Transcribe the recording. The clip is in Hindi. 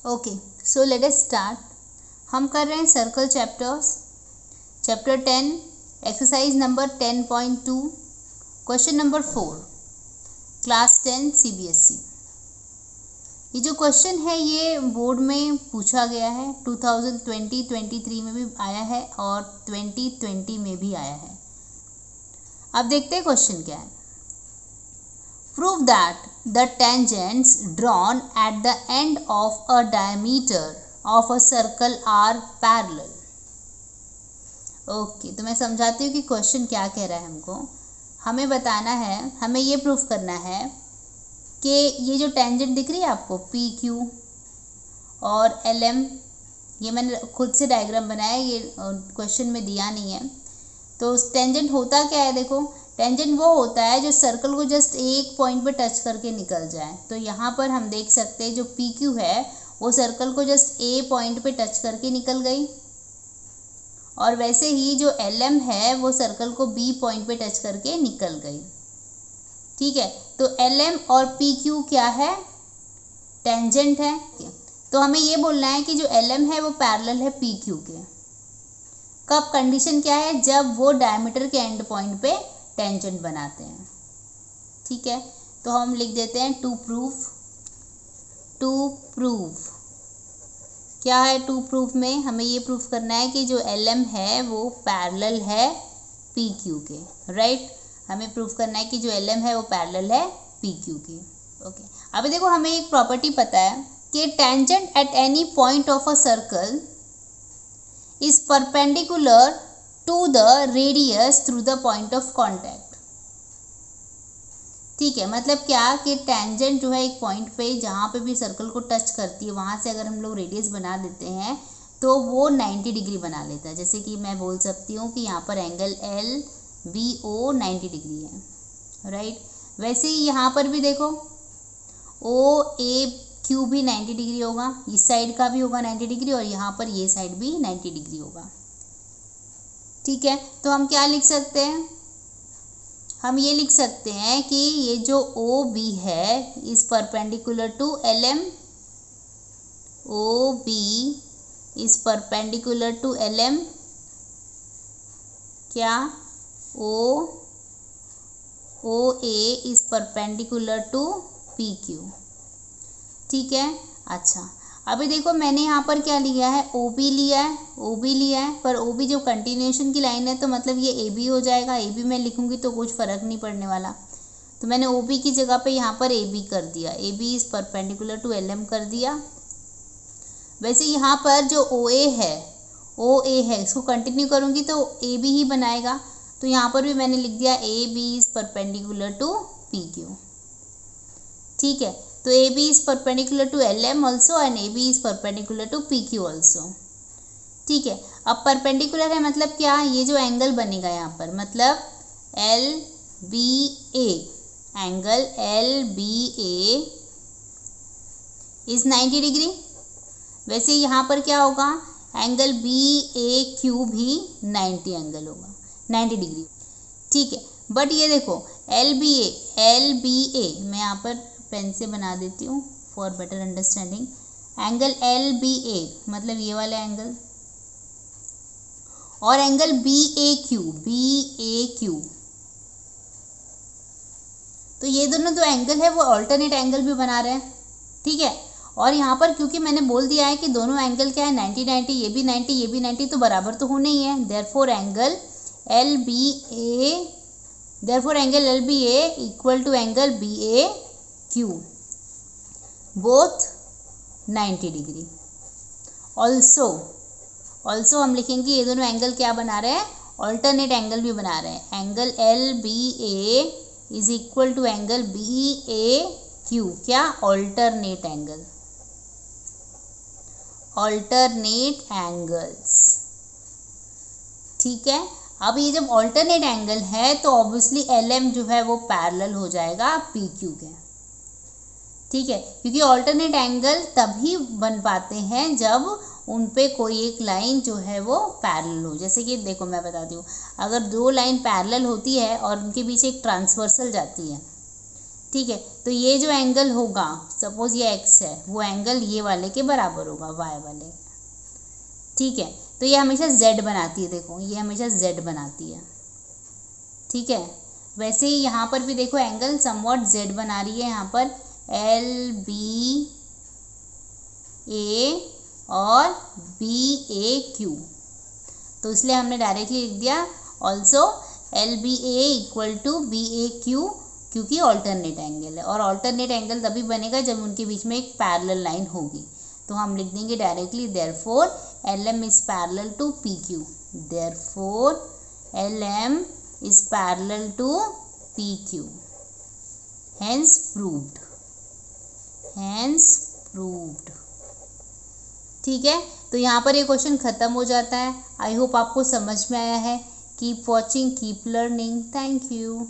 Okay, so let us start. हम कर रहे हैं circle chapters, chapter 10, exercise number 10.2, question number 4, class 10 CBSE। ये जो क्वेश्चन है ये बोर्ड में पूछा गया है, 2020-23 में भी आया है और 2020 में भी आया है। अब देखते हैं क्वेश्चन क्या है। Prove that the tangents drawn at the end of a diameter of a circle are parallel. Okay, तो मैं समझाती हूँ कि क्वेश्चन क्या कह रहा है। हमें बताना है, हमें ये प्रूफ करना है कि ये जो टेंजेंट दिख रही है आपको PQ और LM, ये मैंने खुद से डायग्राम बनाया है, ये क्वेश्चन में दिया नहीं है। तो टेंजेंट होता क्या है, देखो टेंजेंट वो होता है जो सर्कल को जस्ट एक पॉइंट पे टच करके निकल जाए। तो यहाँ पर हम देख सकते हैं जो PQ है वो सर्कल को जस्ट A पॉइंट पे टच करके निकल गई, और वैसे ही जो LM है वो सर्कल को B पॉइंट पे टच करके निकल गई। ठीक है, तो LM और PQ क्या है, टेंजेंट है। तो हमें ये बोलना है कि जो LM है वो पैरेलल है PQ के। कब, कंडीशन क्या है, जब वो डायमीटर के एंड पॉइंट पे टेंजेंट बनाते हैं। ठीक है, तो हम लिख देते हैं टू प्रूव क्या है। टू प्रूफ में हमें ये प्रूफ करना है कि जो LM है वो पैरेलल है PQ के। राइट, हमें प्रूफ करना है कि जो LM है वो पैरेलल है PQ के। ओके, अभी देखो हमें एक प्रॉपर्टी पता है कि tangent at any point of a circle is perpendicular to the radius through the point of contact। ठीक है, मतलब क्या कि टेंजेंट जो है एक पॉइंट पे जहाँ पे भी सर्कल को टच करती है वहाँ से अगर हम लोग रेडियस बना देते हैं तो वो 90 डिग्री बना लेता है। जैसे कि मैं बोल सकती हूँ कि यहाँ पर एंगल LBO 90 डिग्री है। राइट, वैसे ही यहाँ पर भी देखो OAQ भी 90 डिग्री होगा, इस साइड का भी होगा 90 डिग्री और यहाँ पर ये साइड भी 90 डिग्री होगा। ठीक है, तो हम क्या लिख सकते हैं, हम ये लिख सकते हैं कि ये जो OB है इस परपेंडिकुलर टू LM, OB इस परपेंडिकुलर टू LM, क्या OA इस परपेंडिकुलर टू PQ। ठीक है, अच्छा अभी देखो मैंने यहाँ पर क्या लिया है, OB लिया है, पर OB जो कंटिन्यूएशन की लाइन है तो मतलब ये AB हो जाएगा। AB में लिखूँगी तो कुछ फ़र्क नहीं पड़ने वाला, तो मैंने OB की जगह पे यहाँ पर AB कर दिया, AB is perpendicular to LM कर दिया। वैसे यहाँ पर जो OA है इसको कंटिन्यू करूँगी तो AB ही बनाएगा, तो यहाँ पर भी मैंने लिख दिया AB is perpendicular to PQ। ठीक है, तो AB is perpendicular to LM also and AB is perpendicular to PQ also। ठीक है, अब परपेंडिकुलर है मतलब क्या, ये जो एंगल बनेगा यहाँ पर मतलब LBA, angle LBA is 90 degree. वैसे यहाँ पर क्या होगा, एंगल BAQ भी 90 एंगल होगा, 90 डिग्री। ठीक है, बट ये देखो LBA मैं यहाँ पर पेन से बना देती हूँ for better understanding. Angle LBA मतलब ये वाला एंगल, और एंगल BAQ, तो ये दोनों जो एंगल है वो अल्टरनेट एंगल भी बना रहे हैं। ठीक है, और यहाँ पर क्योंकि मैंने बोल दिया है कि दोनों एंगल क्या है 90-90, ये भी 90 ये भी 90, तो बराबर तो होने ही है। Therefore angle LBA equal to angle BAQ, both 90 degree. Also हम लिखेंगे ये दोनों एंगल क्या बना रहे हैं, ऑल्टरनेट एंगल भी बना रहे हैं। Angle LBA is equal to angle BAQ, क्या, ऑल्टरनेट एंगल्स। ठीक है, अब ये जब ऑल्टरनेट एंगल है तो ऑब्वियसली LM जो है वो पैरेलल हो जाएगा PQ के। ठीक है, क्योंकि ऑल्टरनेट एंगल तभी बन पाते हैं जब उन पे कोई एक लाइन जो है वो पैरेलल हो। जैसे कि देखो मैं बताती हूँ, अगर दो लाइन पैरेलल होती है और उनके बीच एक ट्रांसवर्सल जाती है, ठीक है, तो ये जो एंगल होगा, सपोज ये एक्स है, वो एंगल ये वाले के बराबर होगा, वाई वाले। ठीक है, तो ये हमेशा जेड बनाती है, देखो ये हमेशा जेड बनाती है। ठीक है, वैसे ही यहाँ पर भी देखो एंगल समवॉट जेड बना रही है, यहाँ पर एल बी ए और बी ए क्यू, तो इसलिए हमने डायरेक्टली लिख दिया also L B A equal to B A Q, क्योंकि ऑल्टरनेट एंगल है, और ऑल्टरनेट एंगल तभी बनेगा जब उनके बीच में एक पैरेलल लाइन होगी। तो हम लिख देंगे directly therefore L M is parallel to P Q, therefore L M is parallel to P Q, hence proved, hence proved. ठीक है, तो यहाँ पर ये क्वेश्चन ख़त्म हो जाता है। आई होप आपको समझ में आया है। Keep watching, keep learning, thank you.